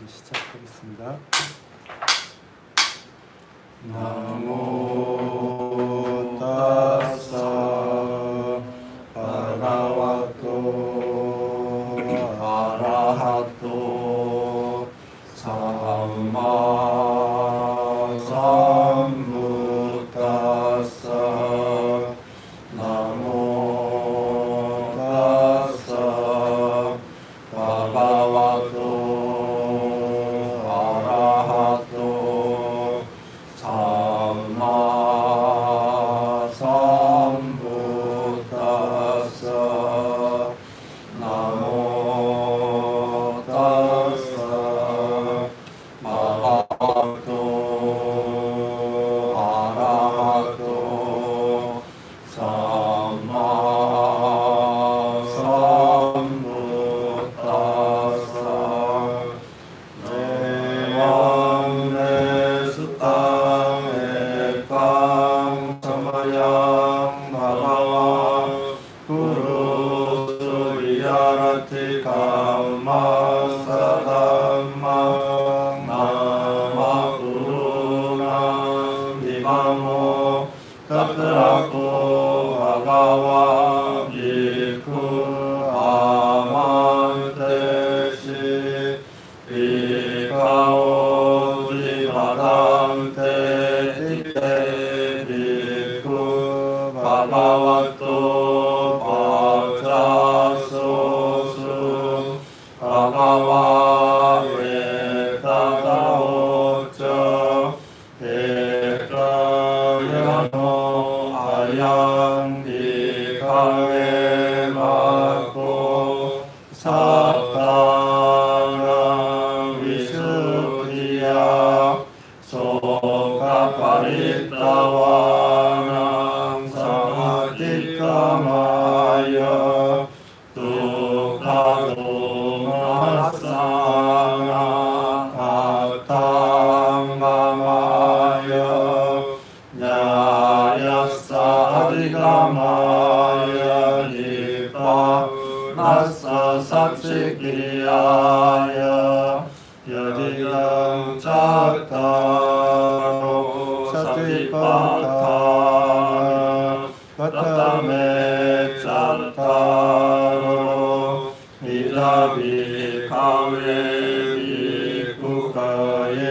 시작하겠습니다. 나모 타사 바가와토 아라하토 삼마 삼부타사 나모 타사 바가와토 아라하토 삼마 삼부타사 나모 타사 바가와토 아라하토 삼마 삼부타사 내왕내수땅 액강 참마양 마가와 구루스리야라티 감마사담마 나마구루나 니가모 타트라코 아가와 비쿠 아만테시 비카오지 바담테 이테 비쿠 바가와토 바자소수 바가와 웨타다오쩌 에까야노 아양비카웨 마코 사타랑 위수티야 소가파리타와랑 사마티카마야 두카도마사나 아탕마마야 야야사디가마야 니파 나사사치기야야 여디강 짝타로 사티파타 바타메 짝타로 미다비카웨 비쿠카에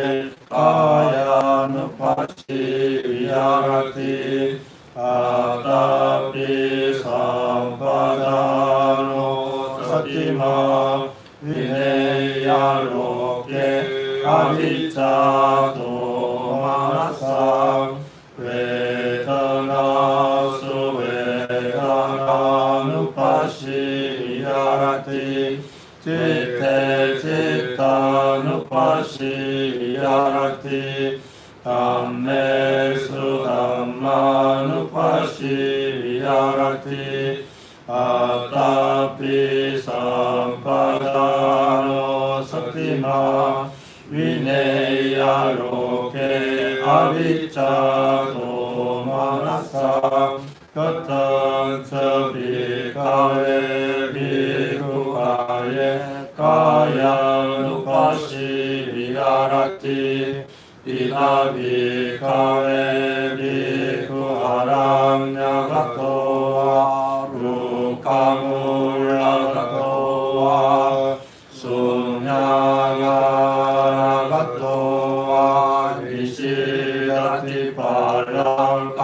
아야누파시 위아라티 아타피 삼파자노 사티마 위네야로케 아비자도 마상 웨다나수 웨다나누파시 위아라티 지테 지타누파시 위아라티 담메수 담마누파시 위아라티 아타피 삼파다노 사티마 위네야로케 아비자도 마나사 가탄처 비카웨 비쿠카에 가야누파시 위아라티 이나비카웨 비쿠아랑야가토와 루카물라가토와 순야가라가토와 위시라티 발랑강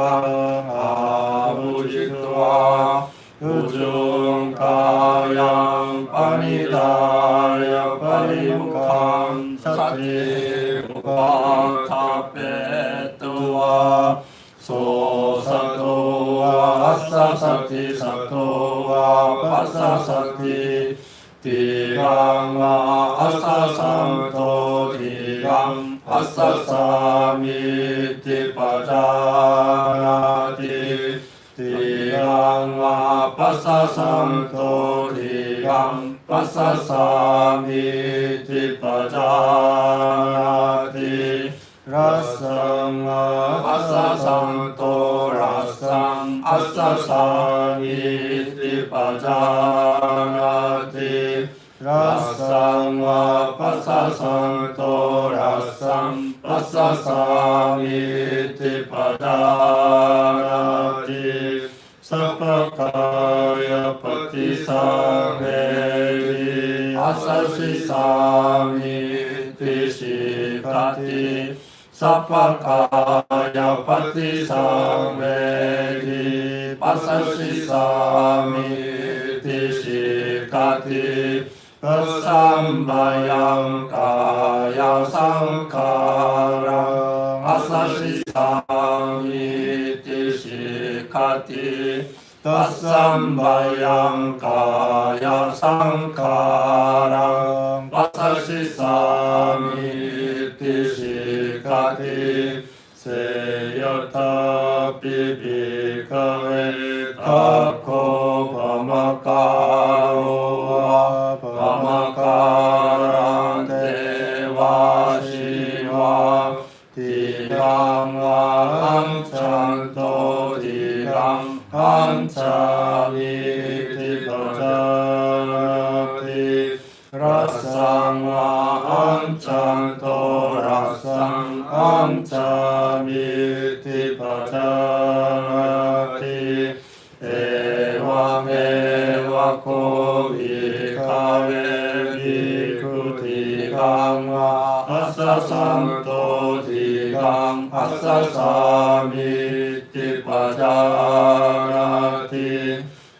아부지토와 우중가양 빠니다야 빠리무캄 사티 우파타페토와 소사토와 아사사티 사토와 파사사티 디강마 아사삼토 디강 아사사미 티파자나티 디강마 파사삼토 디강 파사사미 티파자나티 라상아 아사상토 라상 아사상이 티파자나티 라상아 파사상 Asasantorasam Pasasamiti Padarati Sapakaya Patisamedi Asasisamiti Shikati Sapakaya Patisamedi Pasasisamiti Shikati Pasambayam Kaya Sankaram Asasisamiti Shikati Pasambayam Kaya Sankaram Asasisamiti Shikati Seyata Pibhikave Tako Pamakaro Pamakaram Deva Shiva Tiram Anchanto Tiram Anchaviti Pajanati Rasam Anchanto Rasam Anchaviti Pajanati Evam eva kovikave vikutikam asasanto tikam asasamiti pajanati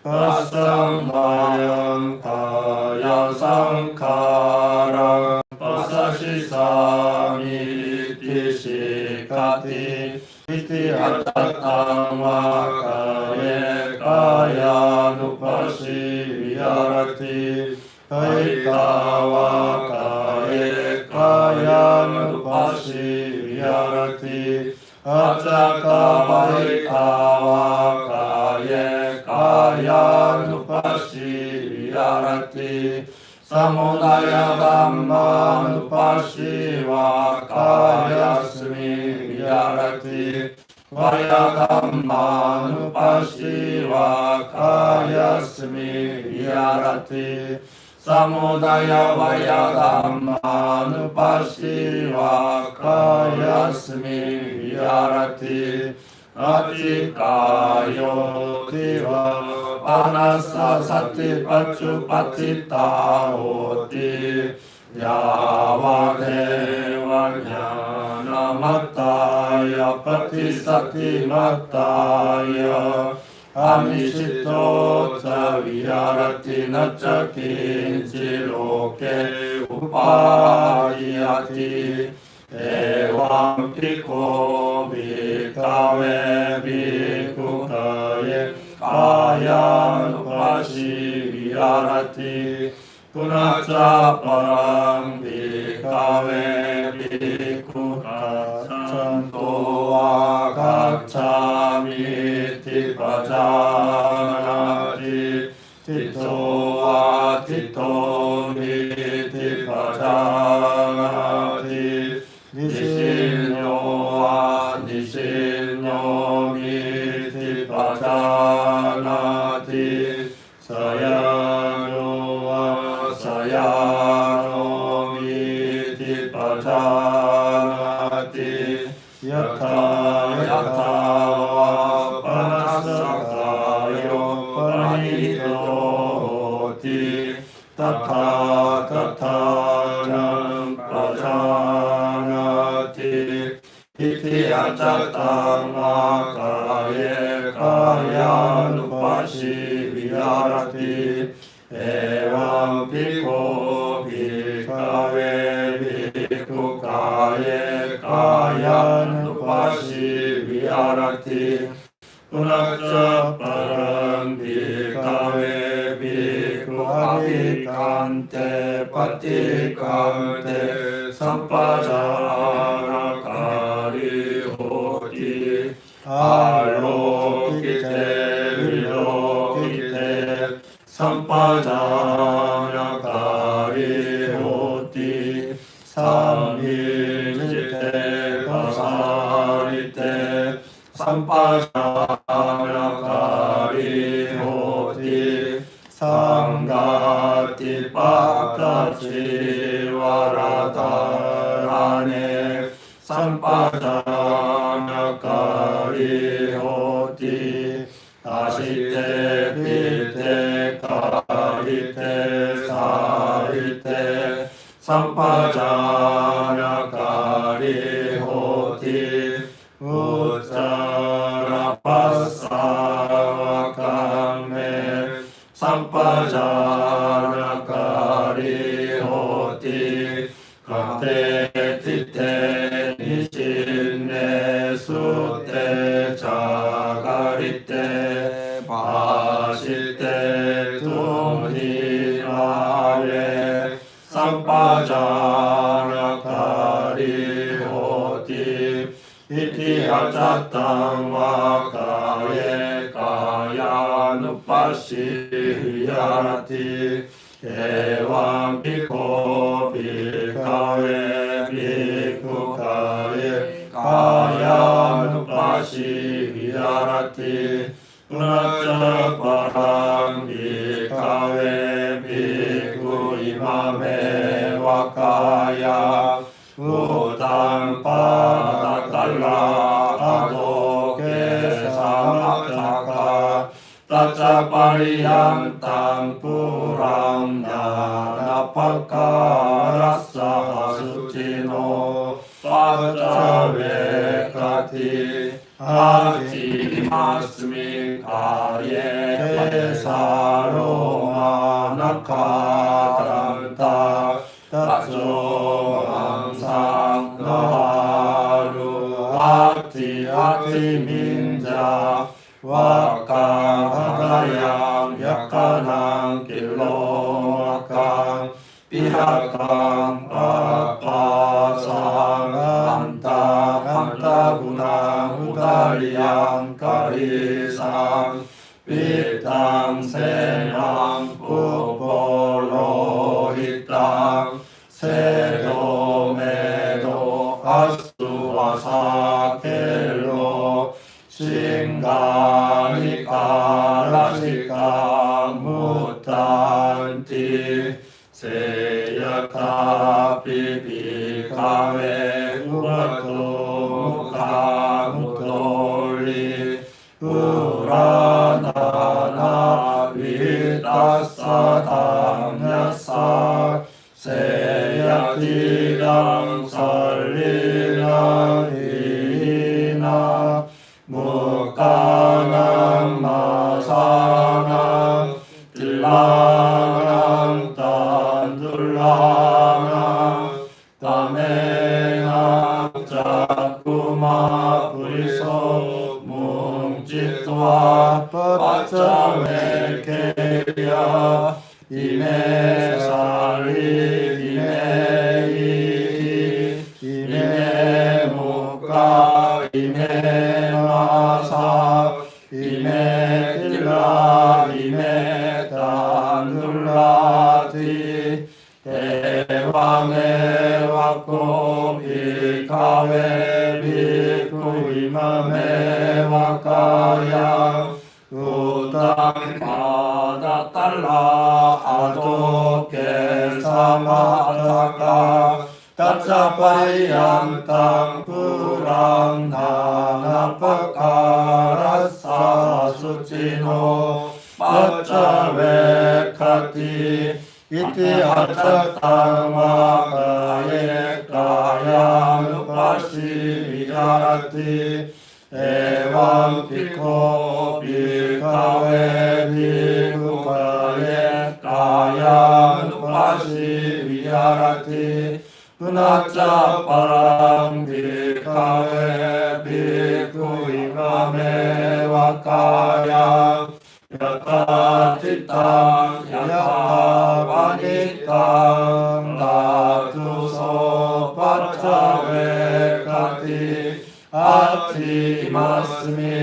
pasambayam kaya sankaram pasasisamiti shikati iti atatamakaye kaya nupasi viharati kaitawa kaye kaya nupasi viharati atakawaitawa kaye kaya nupasi viharati samudaya dhamma nupasi vakayasmi viharati Vayadhammanupasi vakayasmi viharati Samudaya vayadhammanupasi vakayasmi viharati Atikayo tiva panasa sati pachupatita oti Yavadeva jnana mataya patisati mataya Amishito ca viharati naca kinci loke upayati Evam piko bhikkhave bhikkhukaye kayanupasi viharati Punaca parang bhikkhave bhikkhu gaccanto agacchami pajanati tito atito niti pajanati nisinyo anisinyo niti pajanati sayano miti pajanati yata panasakayo panidoti tata nam pajanati iti acatang makaye kayanupasi viharati Evam piko bhikkhave bhikkhukaye kayanupasi viharati Punaca parang bhikkhave bhikkhu abhikante patikante sampajanakari hoti alokite vilokite sampajanakari hoti samhijite pasarite sampajanakari hoti sangati pakaci varata 삼파자나카리 호티 아시테 비테 카리테 사리테 삼파자나카리 호티 우짜라파사와카메 삼파자나카리 호티 가테티테 니신네 수테 자가리테 바실테 투니마레 삼파자나카리 호티 이티하자땅와카예 가야누파시야라티 에왕 비코 비카웨 비쿠카웨 가야누파시야라티 우나짜파랑 비카웨 비쿠 이마메 와카야 우당파달라 아도케사마타카 따짜파리양 땅푸랑야나파카라사 수치노 빠짜웨카티 아티마스미카예 사로마나카단타 따조항상 너하루 아티민자 와깡하가양 약간한 길로와깡 비하깡 아파상 안타구나 우다리양 가리상 비땅세랑 부포로히땅 세도메도 아수와사켈로 싱가니까라시까 무탄티 세야카피비카웨 우라토무카무돌리 우라나나 위다사담야사 세야티랑 설리나 이나 무가남 마사남 딜라남 단둘라남 다메남 자꾸마 브리소 뭉짓와 빠짜웨케야 이메살리 이메이 이메무가 이메마사 이메딜라 이메단둘라티 대왕의 와코 비카웨 비쿠이마메 와카야 우당 바다달라 아도케 사마타카 따짜파이양 땅푸랑 나나파카라사 수치노 빠짜웨카티 이티하자땅와카예 가야누파시야라티 에왕 피코 비카웨 비쿠카예 가야누파시야라티 은하짜파랑 비카웨 비쿠이마메 와카야 야타티땅 야타바니땅 나투소 파차웨카티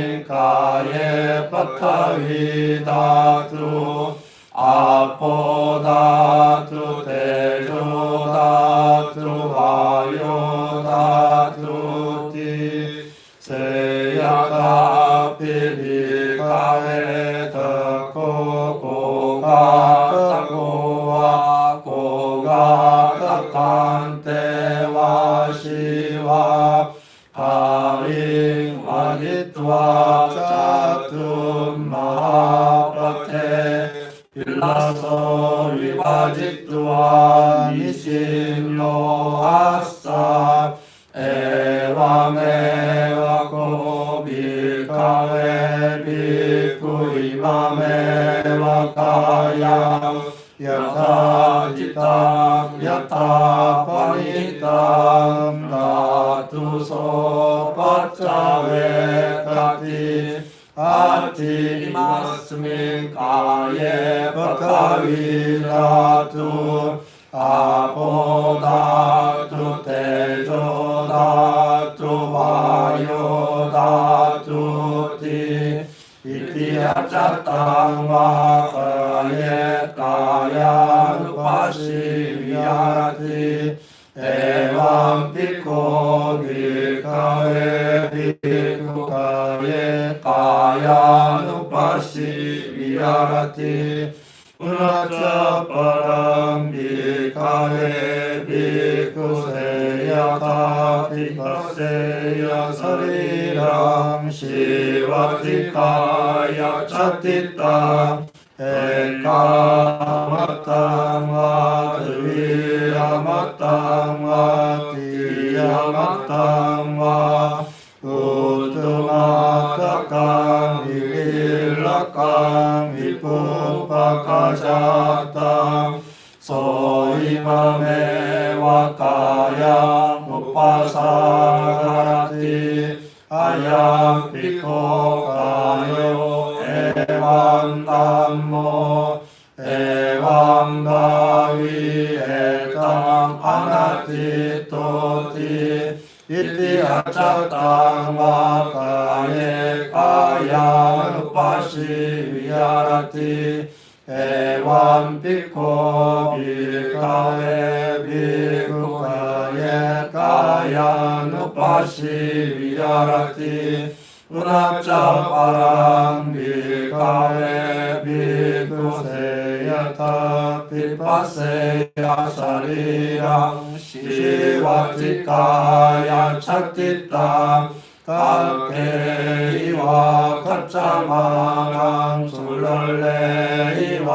아티마스미카예 파타위다투 아포다투 대조다투 와요다투티 세야카피비카웨 더코고가타고와 고가타칸테와 시와 두와 짜툼 마하바테 빌라서 위바직 두와 미실로 아싸 에와메와 고비카웨 비쿠 이마메와 가야 야타지tam 야타파니tam 나투소 파짜웨 카티 아티 이마스민 가예 바카위라투 아보다투 테조다투 와요다투 이티아짜땅와 가예 가야누파시비야티 에왕 피코 비카에 비쿠카에 가야누파시비야티 우나짜빠람 비카에 비쿠세야타 비카세야 서리람 시와티카야 차티따 에카마땅와 드위야마땅와 디야마땅와 우뚜마타깡 이윌라깡 이푸파카자땅 소이마메와 가양 우파사가라티 아양 피코 가요 에왕담모 에왕바위 에땅 아나티토티 이티아짜땅와 가예 가야누파시위야라티 에왕피코 비카에 비쿠가예 가야누파시위야라티 우나짜빠랑 비카에 비쿠세야타 비파세야 사리랑 시와티카야 차티따 가케이와 가짜마랑 술럴레이와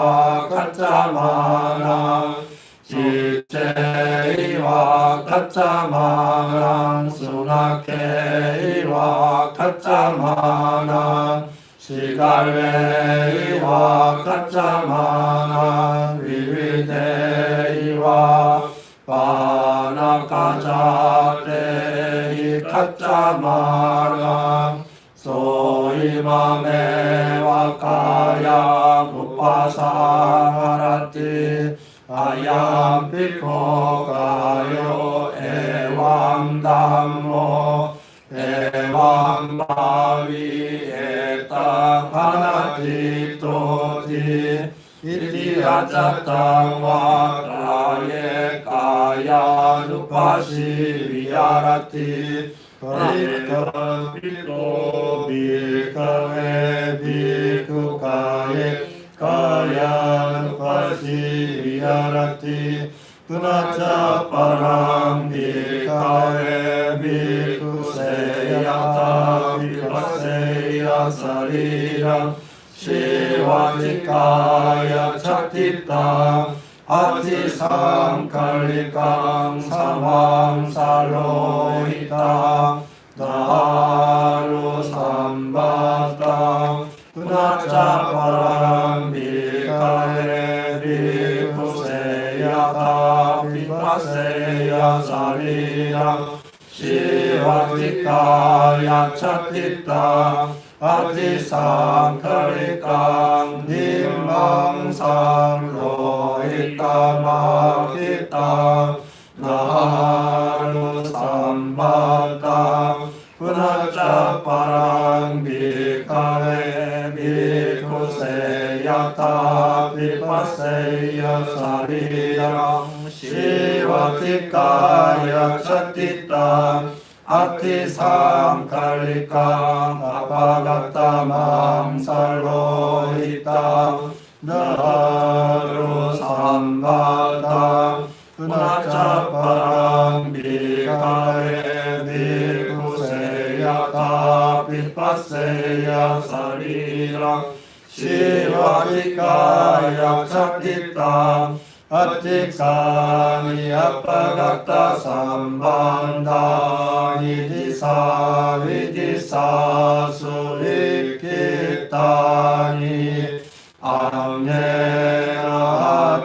가짜마랑 지체이와 가짜마랑 수나케이와 가짜마랑 시갈레이와 가짜마랑 위위데이와 바나가자데이 가짜마랑 소이마메와 가야 무파사라티 아얌 피코 가요 에왕담모 에왕바위 에땅 하나티토티 이티아짜땅와 가예 가야누파시위야라티 바리카 비코 비카웨 비쿠가예 가야누파시위야라티 그나짜빠랑 비카웨 비쿠세야타 비파세야 사리랑 시와티카야 차티땅 아티삼 칼리깡 사망살로이땅 나루 삼바땅 그나짜빠랑 비카에 비쿠세야타 비파세야 사리랑 시와티카야 차티땅 아티삼 칼리깡 님망상로이따마키땅 나루 삼바땅 그나짜빠랑 비카에 비쿠세야타 비파세야 사리랑 시와티카야 차티땅 아티삼 칼리깡 아파가타망 살로이땅 나루 삼바땅 그나짜빠랑 비카에 비쿠세야타 비파세야 비파세야 사리랑 시와티카야 착티땅 아틱사니 아빠가타 삼반다 니디사 위디사 수익기타니 암네나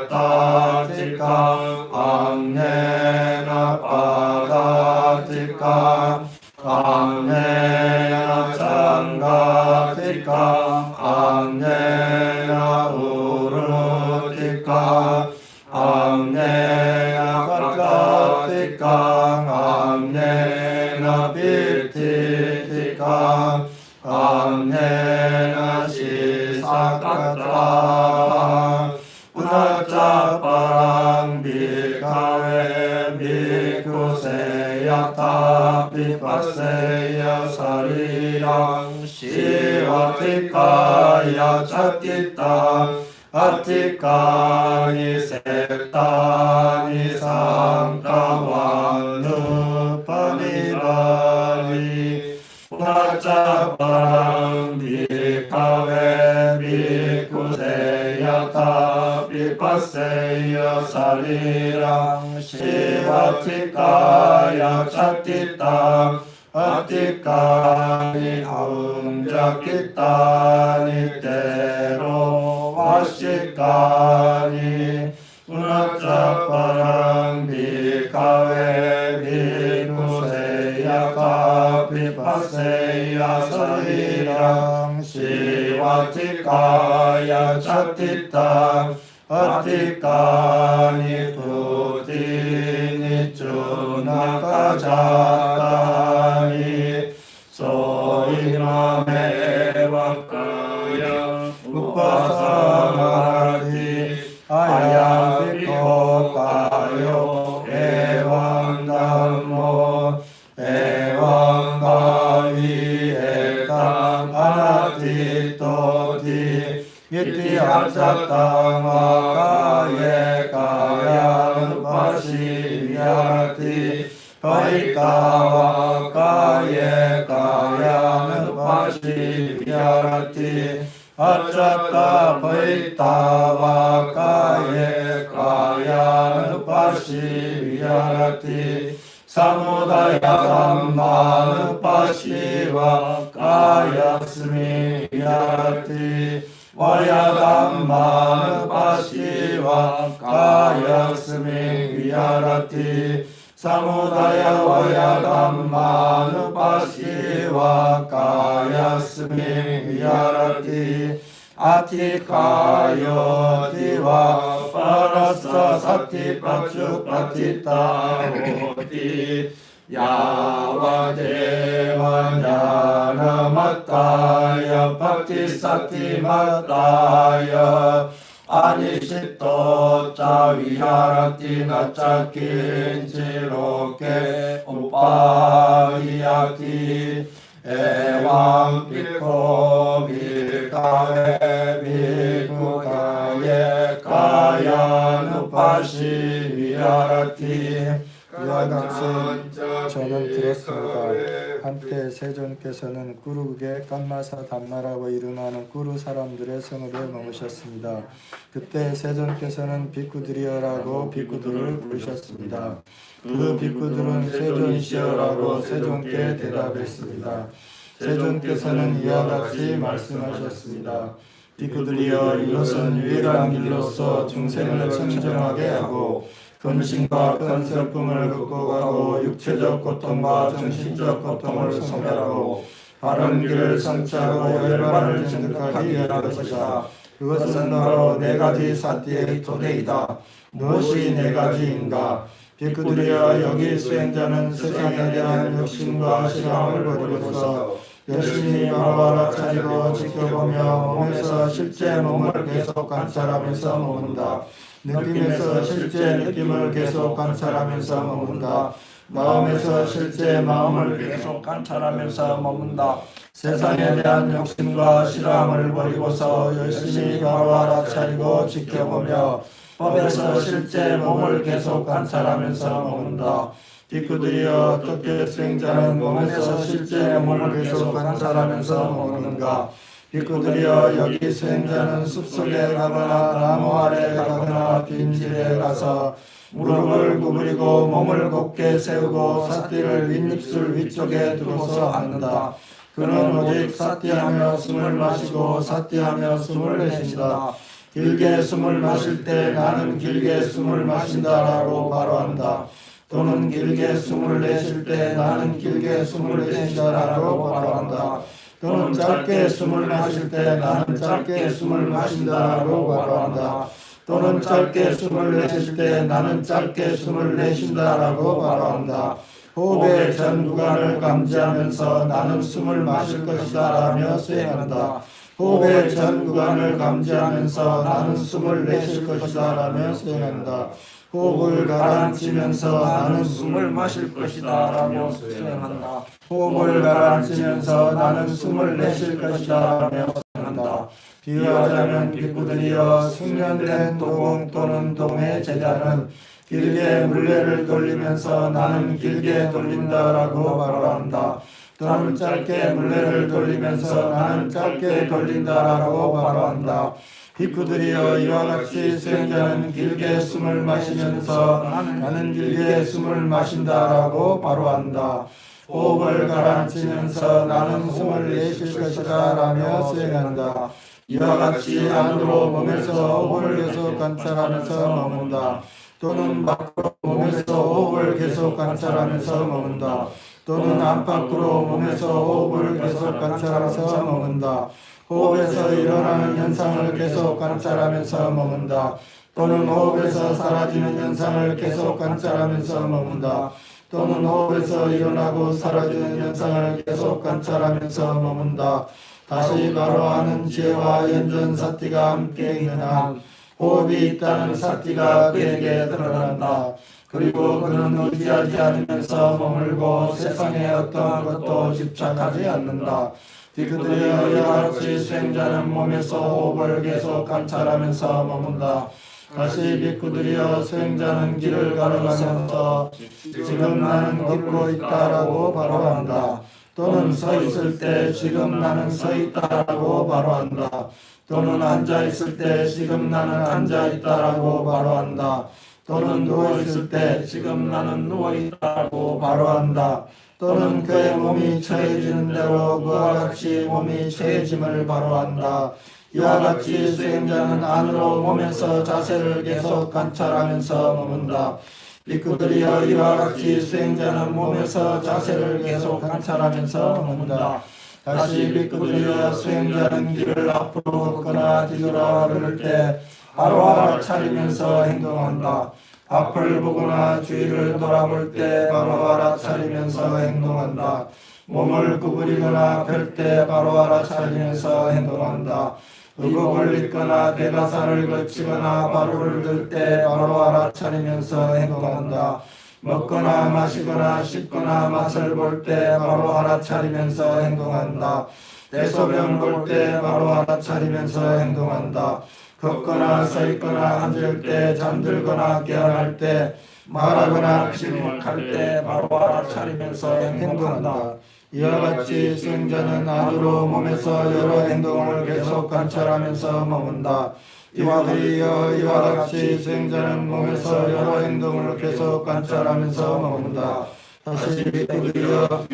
아따티카 암네나 빠다티카 암네나 장가티카 암네나 우르티카 암네나 가까티카 암네나 비티티카 암네나 시사카타 우나짜파랑 비카웨 비쿠세야타 비파세야 사리랑 시와티카야 차티타 아티카니 세타니 상타완누 파니라니 우나짜파랑 비카웨 비쿠세야타 비파세야 사리랑 시와티카야 차티타 아티카니 아웅자키타니 테로 와시카니 우나짜파랑 비카웨 비쿠세야카 비파세야 사리랑 시와티카야 차티타 아티카니 푸티니 쭈나카자타니 소이나메와카야 우파사마라티 아야비코카요 에왕담모 에왕가위 에당 아나티토티 이티아차타마카예 가양 파시야티 파이카와 가예 가양 파시야티 아차타 파이타와 가예 가양 파시야티 사무다야 담마누 파시와 가야스미야티 와야담마누 파시와 가야스미 위아라티 사무다야 와야담마누 파시와 가야스미 위아라티 아티카요 디와 파라사 사티 파추 파티타 오티 야와 대와냐나 마타야 파티사티 마타야 아니시토 짜위하라티 나짜킨지로케 오빠이야키 에왕 비코 비카에 비쿠카에 가야누파시 위아라티 이와 같이 저는 들었습니다. 한때 세존께서는 꾸르국에 깜마사 담마라고 이름하는 꾸르 사람들의 성읍에 머무셨습니다. 그때 세존께서는 비쿠들이여라고 비쿠들을 부르셨습니다. 그 비쿠들은 세존시여라고 세존께 대답했습니다. 세존께서는 이와 같이 말씀하셨습니다. 비쿠들이여 이것은 유일한 길로서 중생을 청정하게 하고 근심과 큰 슬픔을 긋고 가고 육체적 고통과 정신적 고통을 소멸하고 바른 길을 성취하고 열반을 증득하기 위한 것이다. 그것은 바로 네 가지 사티의 토대이다. 무엇이 네 가지인가? 비쿠들이여 여기 수행자는 세상에 대한 욕심과 실망을 버리고서 열심히 바라바라 차리고 지켜보며 몸에서 실제 몸을 계속 관찰하면서 머문다. 느낌에서 실제 느낌을 계속 관찰하면서 머문다. 마음에서 실제 마음을 계속 관찰하면서 머문다. 세상에 대한 욕심과 실함을 버리고서 열심히 바라바라 차리고 지켜보며 법에서 실제 몸을 계속 관찰하면서 머문다. 비구들이여 어떻게 수행자는 몸에서 실제 몸을 계속 관찰하면서 먹는가? 비구들이여 여기 수행자는 숲속에 가거나 나무 아래 가거나 빈집에 가서 무릎을 구부리고 몸을 곧게 세우고 삿띠를 윗입술 위쪽에 두고서 앉는다. 그는 오직 삿띠하며 숨을 마시고 삿띠하며 숨을 내쉰다. 길게 숨을 마실 때 나는 길게 숨을 마신다라고 바로한다. 또는 길게 숨을 내쉴 때 나는 길게 숨을 내쉰다라고 바로한다. 또는 짧게 숨을 마실 때 나는 짧게 숨을 마신다라고 바로한다. 또는 짧게 숨을 내쉴 때 나는 짧게 숨을 내쉰다라고 바로한다. 호흡의 전 구간을 감지하면서 나는 숨을 마실 것이다 라며 수행한다. 호흡의 전 구간을 감지하면서 나는 숨을 내쉴 것이다 라며 수행한다. 호흡을 가라앉히면서 나는 숨을 마실 것이다 라며 수행한다. 호흡을 가라앉히면서 나는 숨을 내쉴 것이다 라며 수행한다. 비유하자면 비구들이여 숙련된 도공 또는 동의 제자는 길게 물레를 돌리면서 나는 길게 돌린다라고 말한다. 또는 짧게 물레를 돌리면서 나는 짧게 돌린다라고 말한다. 비구들이여 이와 같이 수행자는 길게 숨을 마시면서 나는 길게 숨을 마신다라고 바로한다. 호흡을 가라앉히면서 나는 숨을 내쉴 것이다 라며 수행한다. 이와 같이 안으로 몸에서 호흡을 계속 관찰하면서 머문다. 또는 밖으로 몸에서 호흡을 계속 관찰하면서 머문다. 또는 안팎으로 몸에서 호흡을 계속 관찰하면서 머문다. 호흡에서 일어나는 현상을 계속 관찰하면서 머문다. 또는 호흡에서 사라지는 현상을 계속 관찰하면서 머문다. 또는 호흡에서 일어나고 사라지는 현상을 계속 관찰하면서 머문다. 다시 바로하는 지혜와 연전 사띠가 함께 있는 한 호흡이 있다는 사띠가 그에게 드러난다. 그리고 그는 의지하지 않으면서 머물고 세상에 어떤 것도 집착하지 않는다. 비구들이여 이와 같이 수행자는 몸에서 호흡을 계속 관찰하면서 머문다. 다시 비구들이여 수행자는 길을 걸어가면서 지금 나는 걷고 있다라고 바로한다. 또는 서 있을 때 지금 나는 서 있다라고 바로한다. 또는 앉아 있을 때 지금 나는 앉아 있다라고 바로한다. 또는 누워 있을 때 지금 나는 누워 있다라고 바로한다. 또는 그의 몸이 처해지는 대로 그와 같이 몸이 처해짐을 바로한다. 이와 같이 수행자는 안으로 몸에서 자세를 계속 관찰하면서 머문다. 비구들이여 이와 같이 수행자는 몸에서 자세를 계속 관찰하면서 머문다. 다시 비구들이여 수행자는 길을 앞으로 걷거나 뒤돌아 걸을 때 바로 알아차리면서 행동한다. 앞을 보거나 주위를 돌아볼 때 바로 알아차리면서 행동한다. 몸을 구부리거나 펼 때 바로 알아차리면서 행동한다. 의복을 입거나 대가살을 거치거나 바로를 들 때 바로 알아차리면서 행동한다. 먹거나 마시거나 씹거나 맛을 볼 때 바로 알아차리면서 행동한다. 대소변 볼 때 바로 알아차리면서 행동한다. 걷거나 서 있거나 앉을 때 잠들거나 깨어날 때 말하거나 침묵할 때 바로 알아차리면서 행동한다. 이와 같이 수행자는 안으로 몸에서 여러 행동을 계속 관찰하면서 머문다. 이와 같이 수행자는 몸에서 여러 행동을 계속 관찰하면서 머문다. 다시 비구들이여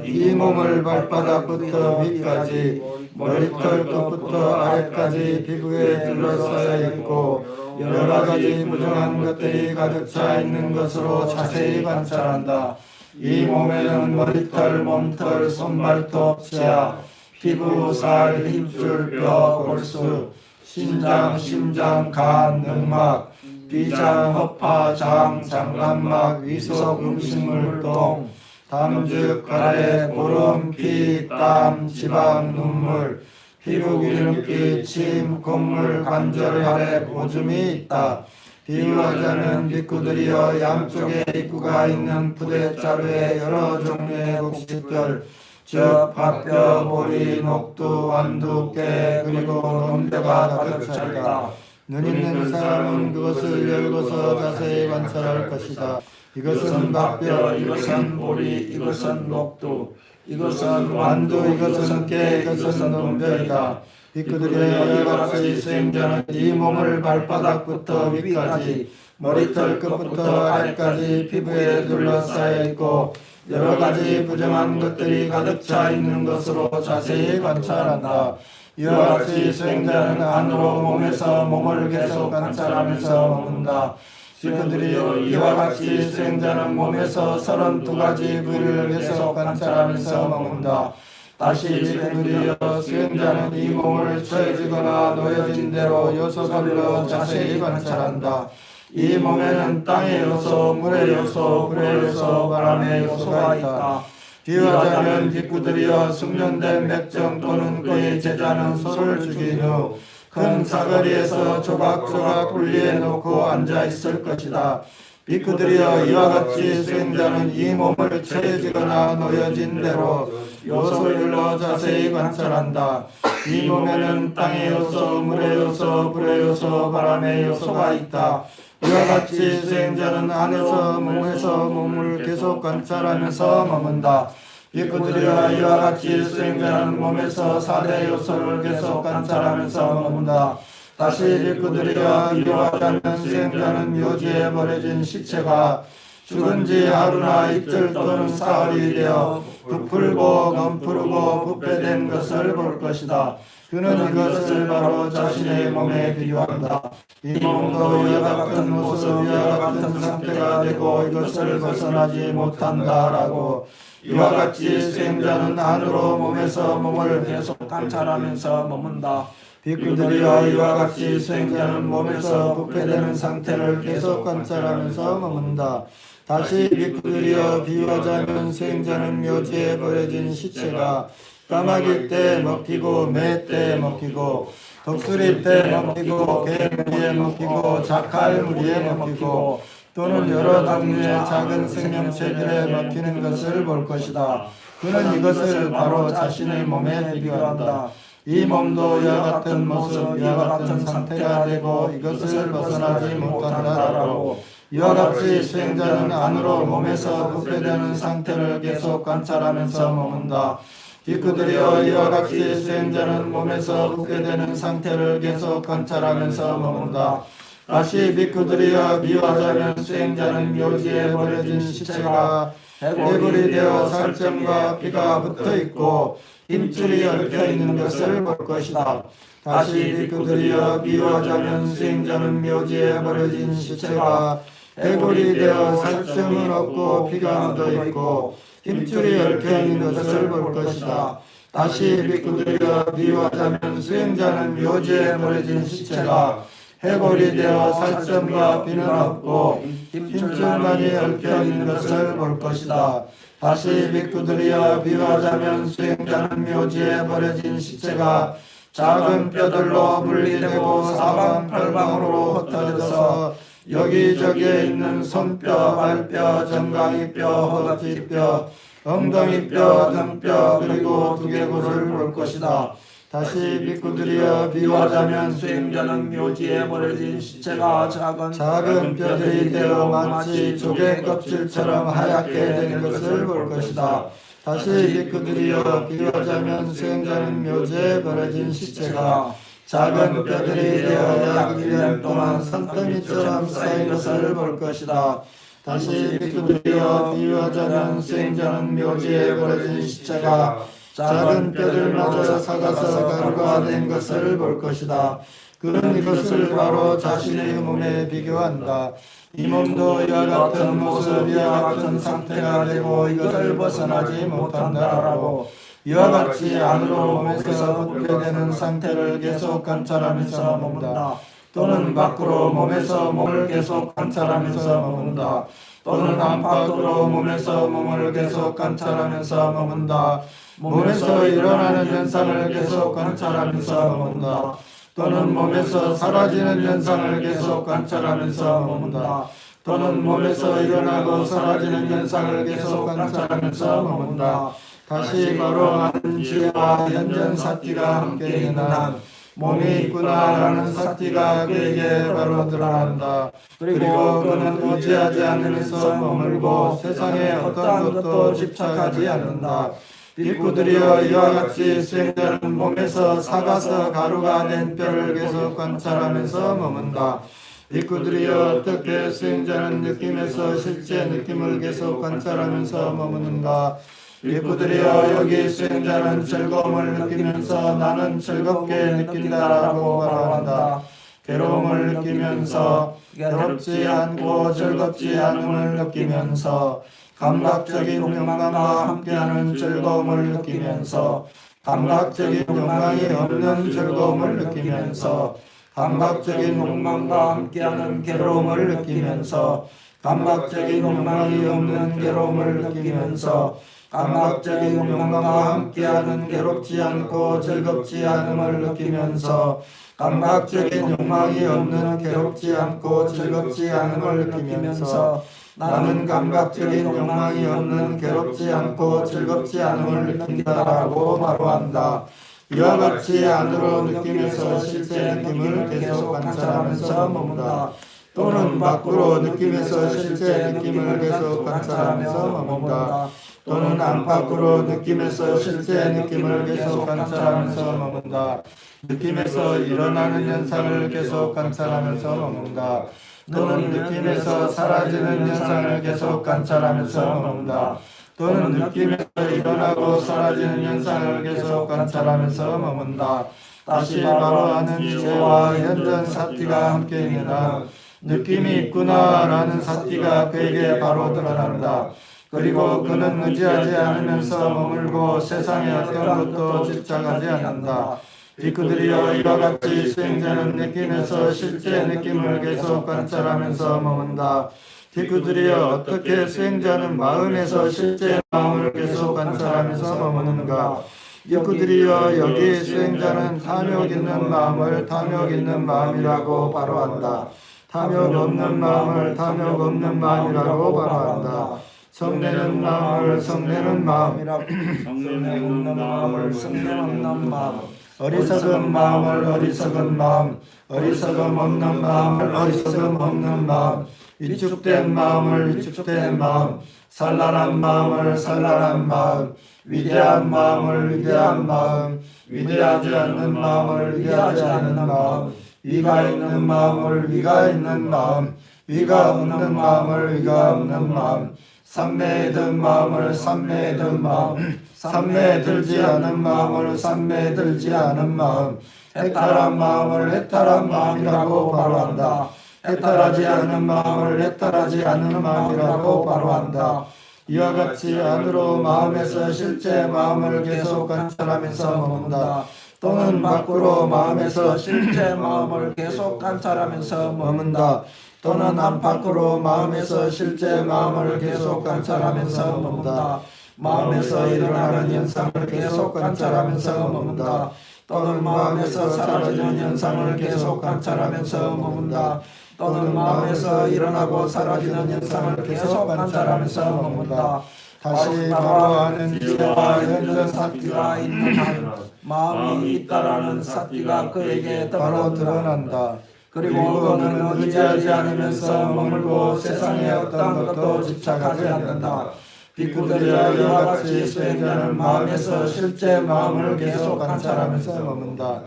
이 몸을 발바닥부터 위까지 머리털 끝부터 아래까지 피부에 둘러싸여 있고 여러 가지 부정한 것들이 가득 차 있는 것으로 자세히 관찰한다. 이 몸에는 머리털, 몸털, 손발톱, 치아, 피부, 살, 힘줄, 뼈, 골수, 신장, 심장, 간, 늑막, 비장, 허파, 장, 장관막, 위속, 음식물, 똥, 담즙, 가래, 고름, 피, 땀, 지방, 눈물, 피부 기름기, 침, 콧물, 관절 아래 오줌이 있다. 비유하자면 비구들이여 양쪽에 입구가 있는 부대자루에 여러 종류의 곡식들 즉 팥뼈, 보리, 녹두, 완두, 깨 그리고 논대가 가득 차있다. 눈 있는 사람은 그것을 열고서 자세히 관찰할 것이다. 이것은 박뼈, 이것은 보리, 이것은 녹두, 이것은 완두, 이것은 깨, 이것은 논벼이다. 비크들의 이같이 수행자는 이 몸을 발바닥부터 위까지 머리털 끝부터 아래까지 피부에 둘러싸여 있고 여러 가지 부정한 것들이 가득 차 있는 것으로 자세히 관찰한다. 이와 같이 수행자는 안으로 몸에서 몸을 계속 관찰하면서 머문다. 비크들이여, 이와 같이 수행자는 몸에서 32가지 부위를 계속 관찰하면서 머문다. 다시 비크들이여, 수행자는 이 몸을 처해지거나 놓여진 대로 요소별로 자세히 관찰한다. 이 몸에는 땅의 요소, 물의 요소, 불의 요소, 바람의 요소가 있다. 비유하자면 비구들이여 숙련된 맥정 또는 그의 제자는 소를 죽인 후 큰 사거리에서 조각조각 분리해 놓고 앉아 있을 것이다. 비구들이여, 이와 같이 수행자는 이 몸을 처해지거나 놓여진 대로 요소별로 자세히 관찰한다. 이 몸에는 땅의 요소, 물의 요소, 불의 요소, 바람의 요소가 있다. 이와 같이 수행자는 안에서 몸에서 몸을 계속 관찰하면서 머문다. 비구들이여, 이와 같이 수행자는 몸에서 4대 요소를 계속 관찰하면서 머문다. 다시 비구들이여, 비유하자면 수행자는 묘지에 버려진 시체가 죽은 지 하루나 이틀 또는 사흘이 되어 부풀고 검푸르고 부패된 것을 볼 것이다. 그는 이것을 바로 자신의 몸에 비유한다. 이 몸도 이와 같은 모습, 이와 같은 상태가 되고 이것을 벗어나지 못한다라고. 이와 같이 수행자는 안으로 몸에서 몸을 계속 관찰하면서 머문다. 비구들이여, 이와 같이 수행자는 몸에서 부패되는 상태를 계속 관찰하면서 머문다. 다시 비구들이여, 비유하자면 수행자는 묘지에 버려진 시체가 까마귀 때 먹히고 매 때 먹히고 독수리 때 먹히고 개무리에 먹히고 자칼무리에 먹히고 또는 여러 종류의 작은 생명체들에 먹히는 것을 볼 것이다. 그는 이것을 바로 자신의 몸에 비교한다. 이 몸도 이와 같은 모습, 이와 같은 상태가 되고 이것을 벗어나지 못한다라고. 이와 같이 수행자는 안으로 몸에서 부패되는 상태를 계속 관찰하면서 머문다. 비구들이여, 이와 같이 수행자는 몸에서 부패되는 상태를 계속 관찰하면서 머문다. 다시 비구들이여, 비유하자면 수행자는 묘지에 버려진 시체가 해골이 되어 살점과 피가 붙어 있고 힘줄이 얽혀 있는 것을 볼 것이다. 다시 비구들이여, 비유하자면 수행자는 묘지에 버려진 시체가 해골이 되어 살점은 없고 피가 묻어 있고 힘줄이 얽혀 있는 것을 볼 것이다. 다시 비구들이여, 비유하자면 수행자는 묘지에 버려진 시체가 해골이 되어 살점과 피는 없고 힘줄만이 얽혀 있는 것을 볼 것이다. 다시 비구들이여, 비유하자면 수행자는 묘지에 버려진 시체가 작은 뼈들로 분리되고 사방팔방으로 흩어져서 여기저기에 있는 손뼈, 발뼈, 정강이뼈, 허벅지뼈, 엉덩이뼈, 등뼈 그리고 두개골을 볼 것이다. 다시 비구들이여, 비유하자면 수행자는 묘지에 버려진 시체가 작은 뼈들이 되어 마치 조개 껍질처럼 하얗게 된 것을 볼 것이다. 다시 비구들이여, 비유하자면 수행자는 묘지에 버려진 시체가 작은 뼈들이 되어 약 1년 동안 산더미처럼 쌓인 것을 볼 것이다. 다시 비구들이여, 비유하자면 수행자는 묘지에 버려진 시체가 작은 뼈들마저 삭아서 가루가 된 것을 볼 것이다. 그는 이것을 바로 자신의 몸에 비교한다. 이 몸도 이와 같은 모습, 이와 같은 상태가 되고 이것을 벗어나지 못한다라고. 이와 같이 안으로 몸에서 부패되는 상태를 계속 관찰하면서 머문다. 또는 밖으로 몸에서 몸을 계속 관찰하면서 머문다. 또는 안팎으로 몸에서 몸을 계속 관찰하면서 머문다. 몸에서 일어나는 현상을 계속 관찰하면서 머문다. 또는 몸에서 사라지는 현상을 계속 관찰하면서 머문다. 또는 몸에서 일어나고 사라지는 현상을 계속 관찰하면서 머문다. 다시 바로 하는 지혜와 현전사티가 함께 있는 한 몸이 있구나라는 사티가 그에게 바로 드러난다. 그리고 그는 의지하지 않으면서 머물고 세상에 어떠한 것도 집착하지 않는다. 빅구들이여 이와 같이 수행자는 몸에서 사가서 가루가 된 뼈를 계속 관찰하면서 머문다. 빅구들이여 어떻게 수행자는 느낌에서 실제 느낌을 계속 관찰하면서 머무는가? 빅구들이여 여기 수행자는 즐거움을 느끼면서 나는 즐겁게 느낀다라고 말한다. 괴로움을 느끼면서 괴롭지 않고 즐겁지 않음을 느끼면서 감각적인 욕망과 함께하는 즐거움을 느끼면서 감각적인 욕망이 없는 즐거움을 느끼면서 감각적인 욕망과 함께하는 괴로움을 느끼면서 감각적인 욕망이 없는 괴로움을 느끼면서 감각적인 욕망과 함께하는 괴롭지 않고 즐겁지 않음을 느끼면서 감각적인 욕망이 없는 괴롭지 않고 즐겁지 않음을 느끼면서 나는 감각적인 욕망이 없는 괴롭지 않고 즐겁지 않음을 느낀다라고 바로 한다. 이와 같이 안으로 느낌에서 실제 느낌을 계속 관찰하면서 머문다. 또는 밖으로 느낌에서 실제 느낌을 계속 관찰하면서 머문다. 또는 안팎으로 느낌에서 실제 느낌을 계속 관찰하면서 머문다. 느낌에서 일어나는 현상을 계속 관찰하면서 머문다. 또는 느낌에서 사라지는 현상을 계속 관찰하면서 머문다. 또는 느낌에서 일어나고 사라지는 현상을 계속 관찰하면서 머문다. 다시 바로 하는 이제와 현전 사티가 함께 있느라 느낌이 있구나라는 사티가 그에게 바로 드러난다. 그리고 그는 의지하지 않으면서 머물고 세상에 어떤 것도 집착하지 않는다. 빅구들이여 이와 같이 수행자는 느낌에서 실제 느낌을 계속 관찰하면서 머문다. 빅구들이여 어떻게 수행자는 마음에서 실제 마음을 계속 관찰하면서 머무는가? 빅구들이여 여기 수행자는 탐욕 있는 마음을 탐욕 있는 마음이라고 바로 한다. 탐욕 없는 마음을 탐욕 없는 마음이라고 바로 한다. 성내는 마음을 성내는 마음이라고 성내 없는 마음을 성내 없는 마음 어리석은 마음을 어리석은 마음 어리석음 없는 마음을 어리석음 없는 마음 위축된 마음을 위축된 마음 산란한 마음을 산란한 마음 위대한 마음을 위대한 마음 위대하지 않는 마음을 위대하지 않는 마음 위가 있는 마음을 위가 있는 마음 위가 없는 마음을 위가 없는 마음 삼매에 든 마음을 삼매에 든 마음 삼매에 들지 않은 마음을 삼매에 들지 않은 마음 해탈한 마음을 해탈한 마음이라고 바로 한다. 해탈하지 않은 마음을 해탈하지 않는 마음이라고 바로 한다. 이와 같이 안으로 마음에서 실제 마음을 계속 관찰하면서 머문다. 또는 밖으로 마음에서 실제 마음을 계속 관찰하면서 머문다. 또는 안팎으로 마음에서 실제 마음을 계속 관찰하면서 머문다. 마음에서 일어나는 현상을 계속 관찰하면서 머문다. 또는 마음에서 사라지는 현상을 계속 관찰하면서 머문다. 또는 마음에서 일어나고 사라지는 현상을 계속 관찰하면서 머문다. 다시 바로 하는 이제와 현전 사티가 있는 한 마음이 있다라는 사티가 그에게 바로 드러난다. 그리고 그는 의지하지 않으면서 머물고 세상에 어떤 것도 집착하지 않는다. 빅구들이여 이와 같이 수행자는 마음에서 실제 마음을 계속 관찰하면서 머문다.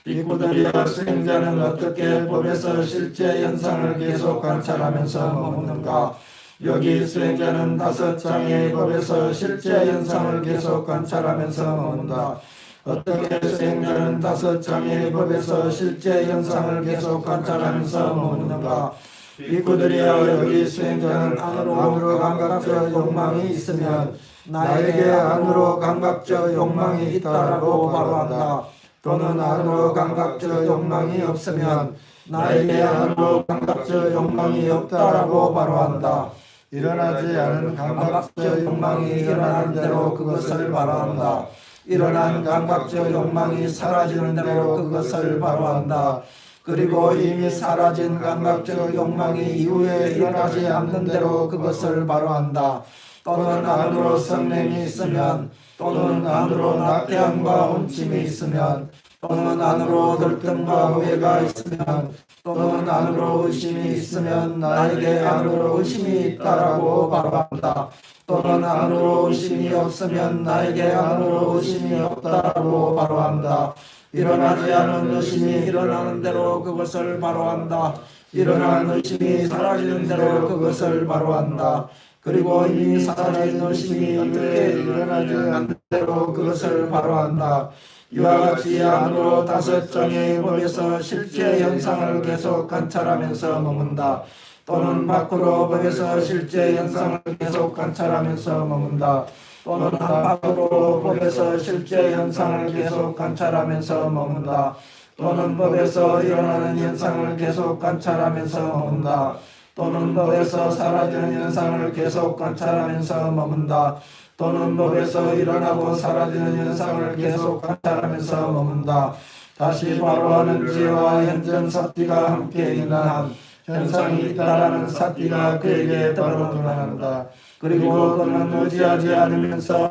빅구들이여 수행자는 어떻게 법에서 실제 현상을 계속 관찰하면서 머무는가? 여기 수행자는 5장의 법에서 실제 현상을 계속 관찰하면서 머문다. 어떻게 수행자는 5장의 법에서 실제 현상을 계속 관찰하면서 머무는가? 빅구들이여 여기 수행자는 안으로 감각적 욕망이 있으면 나에게 안으로 감각적 욕망이 있다라고 바로 한다. 또는 안으로 감각적 욕망이 없으면 나에게 안으로 감각적 욕망이 없다라고 바로 한다. 일어나지 않은 감각적 욕망이 일어나는 대로 그것을 바로 한다. 일어난 감각적 욕망이 사라지는 대로 그것을 바로 한다. 그리고 이미 사라진 감각적 욕망이 이후에 일어나지 않는 대로 그것을 바로 한다. 또는 안으로 성냄이 있으면 또는 안으로 낙태함과 혼침이 있으면 또는 안으로 들뜸과 후회가 있으면 또는 안으로 의심이 있으면 나에게 안으로 의심이 있다라고 바로 한다. 또는 안으로 의심이 없으면 나에게 안으로 의심이 없다라고 바로 한다. 일어나지 않은 의심이 일어나는 대로 그것을 바로 한다. 일어난 의심이 사라지는 대로 그것을 바로 한다. 그리고 이미 사라진 의심이 어떻게 일어나지 않는 대로 그것을 바로 한다. 이와 같이 안으로 5장의 법에서 실제 현상을 계속 관찰하면서 머문다. 또는 밖으로 법에서 실제 현상을 계속 관찰하면서 머문다. 또는 밖으로 법에서 실제 현상을 계속 관찰하면서 머문다. 또는 법에서 일어나는 현상을 계속 관찰하면서 머문다. 또는 법에서 사라지는 현상을 계속 관찰하면서 머문다. 또는 법에서 일어나고 사라지는 현상을 계속 관찰하면서 머문다. 다시 바로하는 지혜와 현전 사띠가 함께 있는 한 현상이 있다라는 사띠가 그에게 떠오른다. 그리고 그는 의지하지 않으면서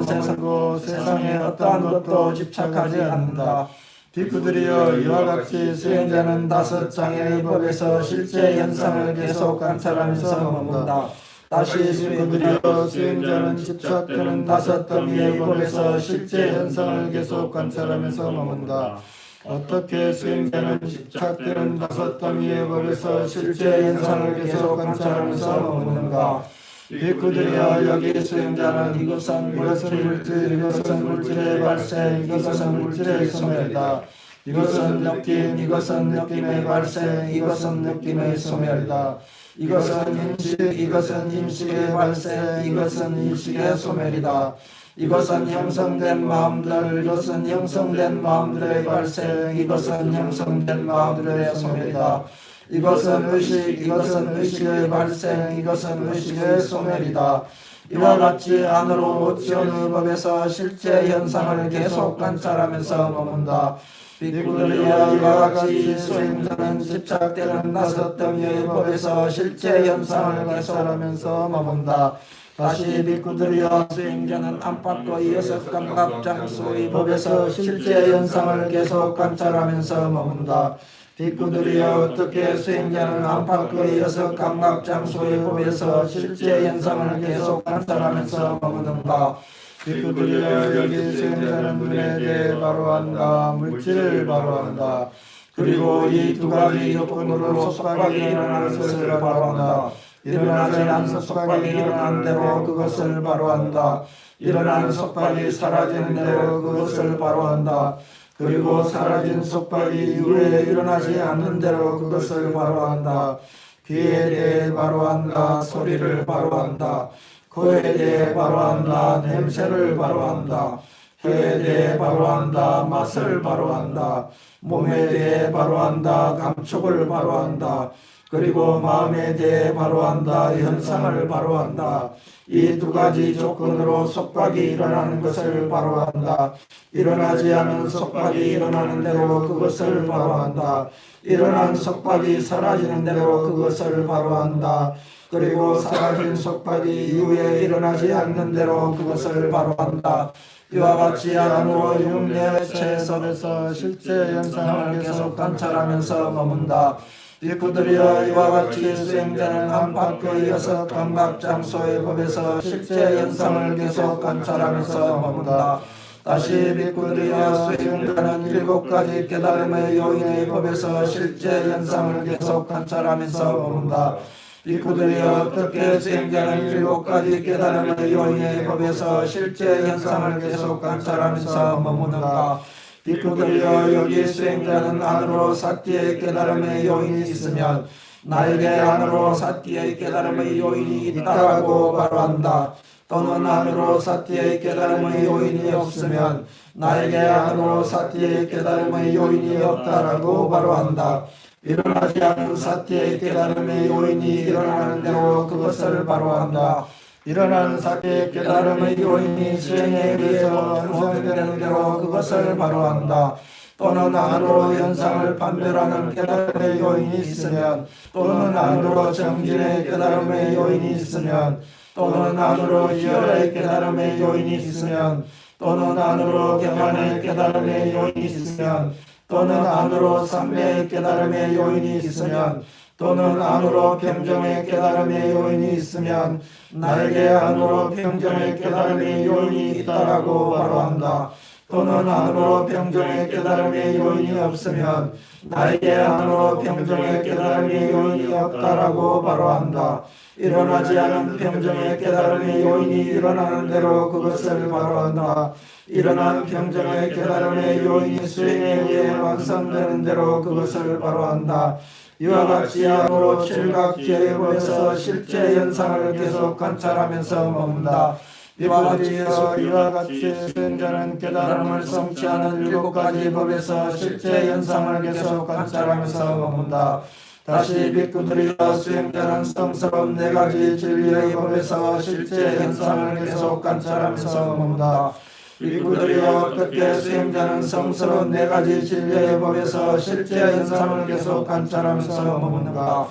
세상에 어떠한 것도 집착하지 않는다. 비구들이여 이와 같이 수행자는 5장의 법에서 실제 현상을 계속 관찰하면서 머문다. 다시 비구들이여 수행자는 집착되는 5더미의 법에서 실제 현상을 계속 관찰하면서 머문다. 어떻게 수행자는 집착되는 5더미의 법에서 실제 현상을 계속 관찰하면서 머무는가? 비구들이여 여기 수행자는 이것은 물질, 이것은 물질의 발생, 이것은 물질의 소멸이다. 이것은 느낌, 이것은 느낌의 발생, 이것은 느낌의 소멸이다. 이것은 인식, 이것은 인식의 발생, 이것은 인식의 소멸이다. 이것은 형성된 마음들, 이것은 형성된 마음들의 발생, 이것은 형성된 마음들의 소멸이다. 이것은 의식, 이것은 의식의 발생, 이것은 의식의 소멸이다. 이와 같이 안으로 지어는 법에서 실제 현상을 계속 관찰하면서 머문다. 비구들이여 이와 같이 수행자는 집착되는 5더미의 법에서 실제 현상을 관찰하면서 머문다. 다시 비구들이여 수행자는 안팎의 6감각 장소의 법에서 실제 현상을 계속 관찰하면서 머문다. 비구들이여 어떻게 수행자는 안팎의 6감각 장소의 법에서 실제 현상을 계속 관찰하면서 머무는가? 비구들이여 여기 수행자는 눈에 대해 바로한다. 물질을 바로한다. 그리고 이 2가지 요건으로 속박이 일어나는 것을 바로한다. 일어나지 않은 속박이 일어난 대로 그것을 바로한다. 일어난 속박이 사라지는 대로 그것을 바로한다. 그리고 사라진 속박이 이후에 일어나지 않는 대로 그것을 바로한다. 귀에 대해 바로한다. 소리를 바로한다. 코에 대해 바로한다. 냄새를 바로한다. 혀에 대해 바로한다. 맛을 바로한다. 몸에 대해 바로한다. 감촉을 바로한다. 그리고 마음에 대해 바로한다. 현상을 바로한다. 이 2가지 조건으로 속박이 일어나는 것을 바로한다. 일어나지 않은 속박이 일어나는 대로 그것을 바로한다. 일어난 속박이 사라지는 대로 그것을 바로한다. 그리고 사라진 속박이 이후에 일어나지 않는 대로 그것을 바로한다. 이와 같이 안으로 육내체에서 실제 현상을 계속 관찰하면서 머문다. 비구들이여 이와 같이 수행자는 안팎의 6감각 장소의 법에서 실제 현상을 계속 관찰하면서 머문다. 다시 비구들이여 수행자는 7가지 깨달음의 요인의 법에서 실제 현상을 계속 관찰하면서 머문다. 비구들이여 어떻게 수행자는 7가지 깨달음의 요인의 법에서 실제 현상을 계속 관찰하면서 머무는가? 비구들이여 여기 수행자는 안으로 사띠의 깨달음의 요인이 있으면 나에게 안으로 사띠의 깨달음의 요인이 있다고 바로한다. 또는 안으로 사띠의 깨달음의 요인이 없으면 나에게 안으로 사띠의 깨달음의 요인이 없다라고 바로한다. 일어나지 않은 사띠의 깨달음의 요인이 일어나는 대로 그것을 바로한다. 일어나는 사띠의 깨달음의 요인이 수행에 의해서 완성되는 대로 그것을 바로한다. 또는 안으로 현상을 판별하는 깨달음의 요인이 있으면 또는 안으로 정진의 깨달음의 요인이 있으면 또는 안으로 이열의 깨달음의 요인이 있으면 또는 안으로 경안의 깨달음의 요인이 있으면 또는 안으로 삼매의 깨달음의 요인이 있으면 또는 안으로 평정의 깨달음의 요인이 있으면 나에게 안으로 평정의 깨달음의 요인이 있다라고 바로 한다. 또는 안으로 평정의 깨달음의 요인이 없으면 나에게 안으로 평정의 깨달음의 요인이 없다라고 바로 한다. 일어나지 않은 평정의 깨달음의 요인이 일어나는 대로 그것을 바로 한다. 일어난 평정의 깨달음의 요인이 수행에 의해 완성되는 대로 그것을 바로 한다. 이와 같이 안으로 칠각기회에서 실제 현상을 계속 관찰하면서 머문다. 비바리여 이와 같이 수행자는 깨달음을 성취하는 7가지 법에서 실제 현상을 계속 관찰하면서 머문다. 다시 비구들이여 수행자는 성스러운 4가지 진리의 법에서 실제 현상을 계속 관찰하면서 머문다. 비구들이여 어떻게 수행자는 성스러운 4가지 진리의 법에서 실제 현상을 계속 관찰하면서 머무는가?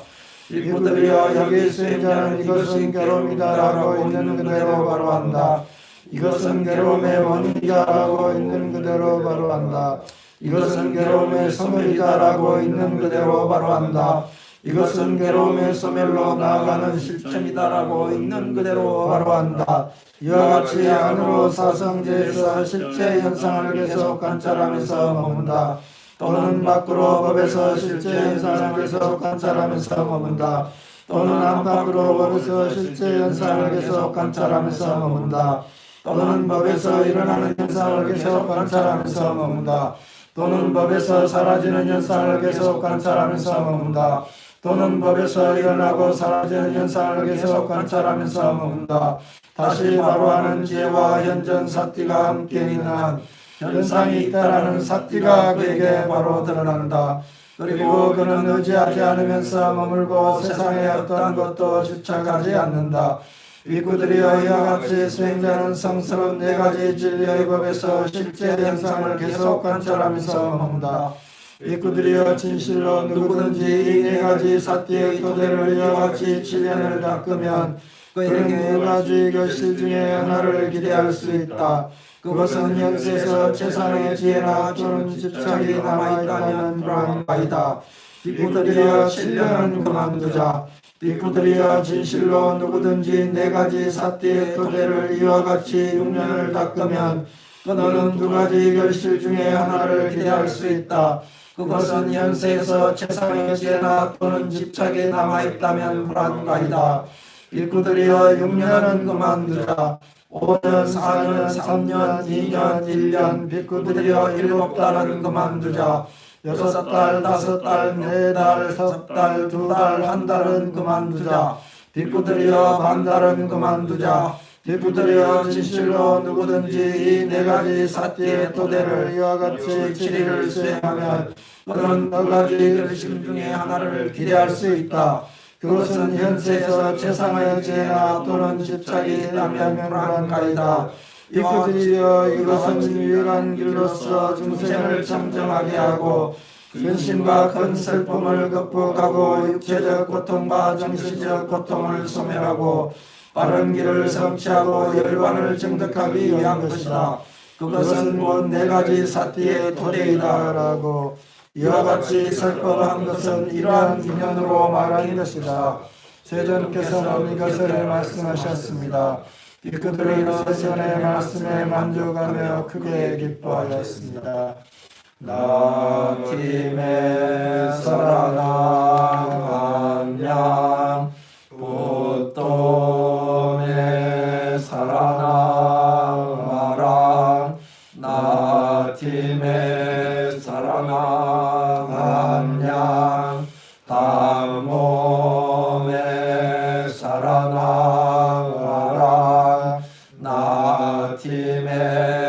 비구들이여 여기 수행자는 이것은 괴로움이다라고 있는 그대로 바로 한다. 이것은 괴로움의 원인이다라고 있는 그대로 바로 한다. 이것은 괴로움의 소멸이다라고 있는 그대로 바로 한다. 이것은 괴로움의 소멸로 나아가는 실천이다라고 있는 그대로 바로 한다. 이와 같이 안으로 사성제에서 실제 현상을 계속 관찰하면서 머문다. 또는 밖으로 법에서 실제 현상을 계속 관찰하면서 머문다. 또는 안팎으로 법에서 실제 현상을 계속 관찰하면서 머문다. 또는 법에서 일어나는 현상을 계속 관찰하면서 머문다. 또는 법에서 사라지는 현상을 계속 관찰하면서 머문다. 또는 법에서 일어나고 사라지는 현상을 계속 관찰하면서 머문다. 다시 바로 하는 지혜와 현전 사티가 함께 있는 한 현상이 있다라는 사티가 그에게 바로 드러난다. 그리고 그는 의지하지 않으면서 머물고 세상에 어떠한 것도 주착하지 않는다. 비구들이여 이와 같이 수행자는 성스러운 4가지 진리의 법에서 실제 현상을 계속 관찰하면서 머문다. 비구들이여 진실로 누구든지 이 4가지 사티의 토대를 이와 같이 7년을 닦으면 그는 4가지 결실 중에 하나를 기대할 수 있다. 그것은 현세에서 최상의 지혜나 또는 집착이 남아있다는 불안이다. 비구들이여 7년은 그만두자. 비구들이여 진실로 누구든지 4가지 사티의 토대를 이와 같이 6년을 닦으면 그는 2가지 결실 중에 하나를 기대할 수 있다. 그것은 현세에서 최상의 지혜나 또는 집착이 남아있다면 불안가이다. 비구들이여 6년은 그만두자. 5년, 4년, 3년, 2년, 1년 비구들이여 7달은 그만두자. 6달, 5달, 4달, 3달, 2달, 1달은 그만두자. 비구들이여 반달은 그만두자. 비구들이여 진실로 누구든지 이 4가지 사티의 토대를 이와 같이 7일을 수행하면 그는 4가지 결심 중에 하나를 기대할 수 있다. 그것은 현세에서 최상의 지혜나 또는 집착이 남다면 불안가이다. 비구들이여 이것은 유일한 길로서 중생을 청정하게 하고 근심과 큰 슬픔을 극복하고 육체적 고통과 정신적 고통을 소멸하고 바른 길을 성취하고 열반을 증득하기 위한 것이다. 그것은 곧 4가지 사티의 토대이다라고 이와 같이 설법한 것은 이러한 인연으로 말하는 것이다. 세존께서는 이것을 말씀하셨습니다. 비구들은 세존의 말씀에 만족하며 크게 기뻐하였습니다. 나팀의 사랑함양 보통의 사랑하라 나팀의 사랑함양 담몸의 사랑하라 나팀의